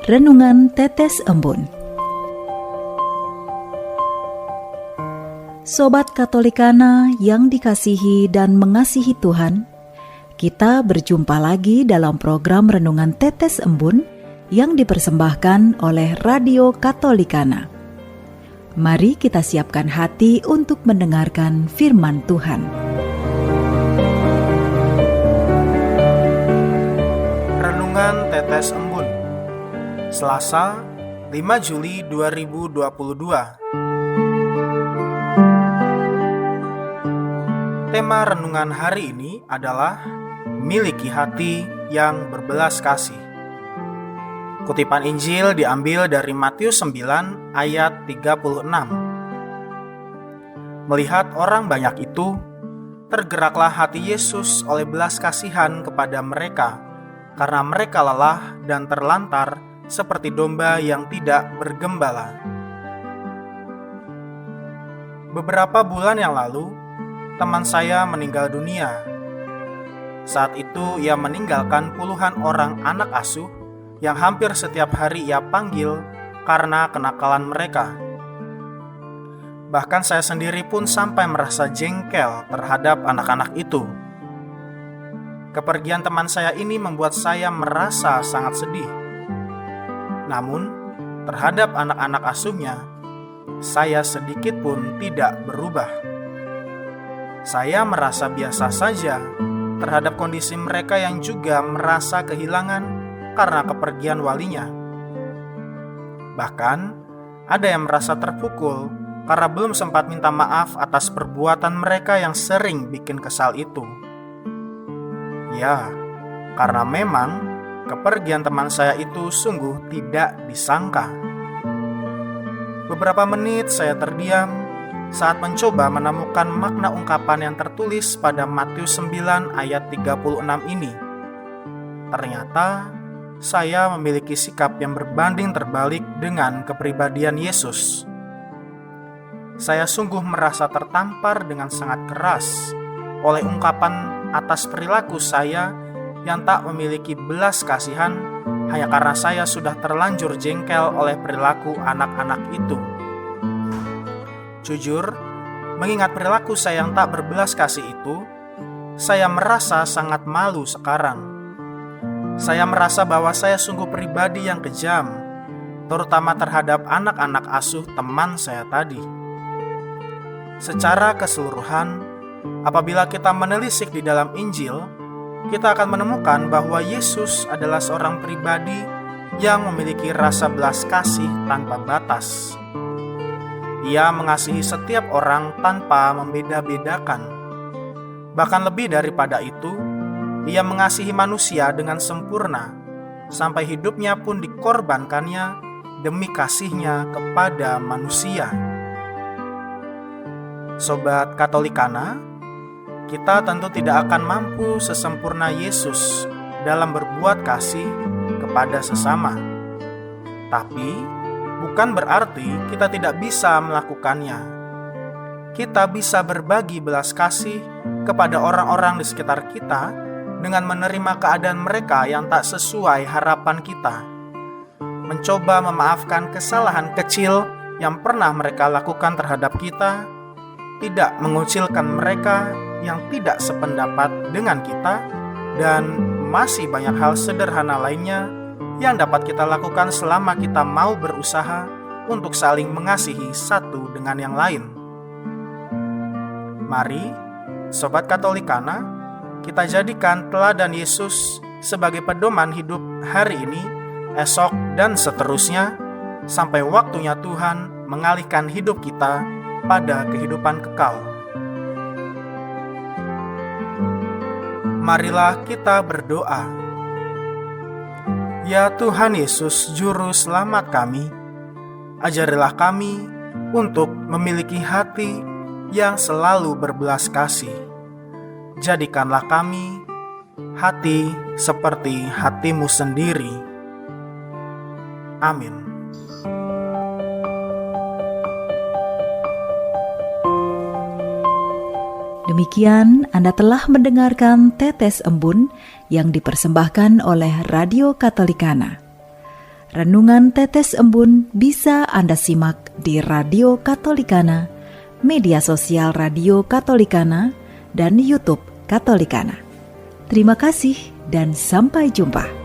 Renungan Tetes Embun. Sobat Katolikana yang dikasihi dan mengasihi Tuhan, kita berjumpa lagi dalam program Renungan Tetes Embun yang dipersembahkan oleh Radio Katolikana. Mari kita siapkan hati untuk mendengarkan firman Tuhan. Renungan Tetes Embun, Selasa, 5 Juli 2022. Tema renungan hari ini adalah miliki hati yang berbelas kasih. Kutipan Injil diambil dari Matius 9 ayat 36. Melihat orang banyak itu, tergeraklah hati Yesus oleh belas kasihan kepada mereka, karena mereka lelah dan terlantar seperti domba yang tidak bergembala. Beberapa bulan yang lalu, teman saya meninggal dunia. Saat itu ia meninggalkan puluhan orang anak asuh yang hampir setiap hari ia panggil karena kenakalan mereka. Bahkan saya sendiri pun sampai merasa jengkel terhadap anak-anak itu. Kepergian teman saya ini membuat saya merasa sangat sedih. Namun, terhadap anak-anak asuhnya, saya sedikit pun tidak berubah. Saya merasa biasa saja terhadap kondisi mereka yang juga merasa kehilangan karena kepergian walinya. Bahkan, ada yang merasa terpukul karena belum sempat minta maaf atas perbuatan mereka yang sering bikin kesal itu. Ya, karena memang kepergian teman saya itu sungguh tidak disangka. Beberapa menit saya terdiam saat mencoba menemukan makna ungkapan yang tertulis pada Matius 9 ayat 36 ini. Ternyata saya memiliki sikap yang berbanding terbalik dengan kepribadian Yesus. Saya sungguh merasa tertampar dengan sangat keras oleh ungkapan atas perilaku saya yang tak memiliki belas kasihan hanya karena saya sudah terlanjur jengkel oleh perilaku anak-anak itu. Jujur, mengingat perilaku saya yang tak berbelas kasih itu, saya merasa sangat malu sekarang. Saya merasa bahwa saya sungguh pribadi yang kejam, terutama terhadap anak-anak asuh teman saya tadi. Secara keseluruhan, apabila kita menelisik di dalam Injil, kita akan menemukan bahwa Yesus adalah seorang pribadi yang memiliki rasa belas kasih tanpa batas. Ia mengasihi setiap orang tanpa membeda-bedakan. Bahkan lebih daripada itu, ia mengasihi manusia dengan sempurna, sampai hidupnya pun dikorbankannya demi kasihnya kepada manusia. Sobat Katolikana, kita tentu tidak akan mampu sesempurna Yesus dalam berbuat kasih kepada sesama. Tapi, bukan berarti kita tidak bisa melakukannya. Kita bisa berbagi belas kasih kepada orang-orang di sekitar kita dengan menerima keadaan mereka yang tak sesuai harapan kita. Mencoba memaafkan kesalahan kecil yang pernah mereka lakukan terhadap kita, tidak mengucilkan mereka yang tidak sependapat dengan kita, dan masih banyak hal sederhana lainnya yang dapat kita lakukan selama kita mau berusaha untuk saling mengasihi satu dengan yang lain. Mari, Sobat Katolikana, kita jadikan teladan Yesus sebagai pedoman hidup hari ini, esok, dan seterusnya, sampai waktunya Tuhan mengalihkan hidup kita pada kehidupan kekal. Marilah kita berdoa. Ya Tuhan Yesus, Juru Selamat kami, ajarilah kami untuk memiliki hati yang selalu berbelas kasih. Jadikanlah kami hati seperti hati-Mu sendiri. Amin. Demikian Anda telah mendengarkan Tetes Embun yang dipersembahkan oleh Radio Katolikana. Renungan Tetes Embun bisa Anda simak di Radio Katolikana, media sosial Radio Katolikana, dan YouTube Katolikana. Terima kasih dan sampai jumpa.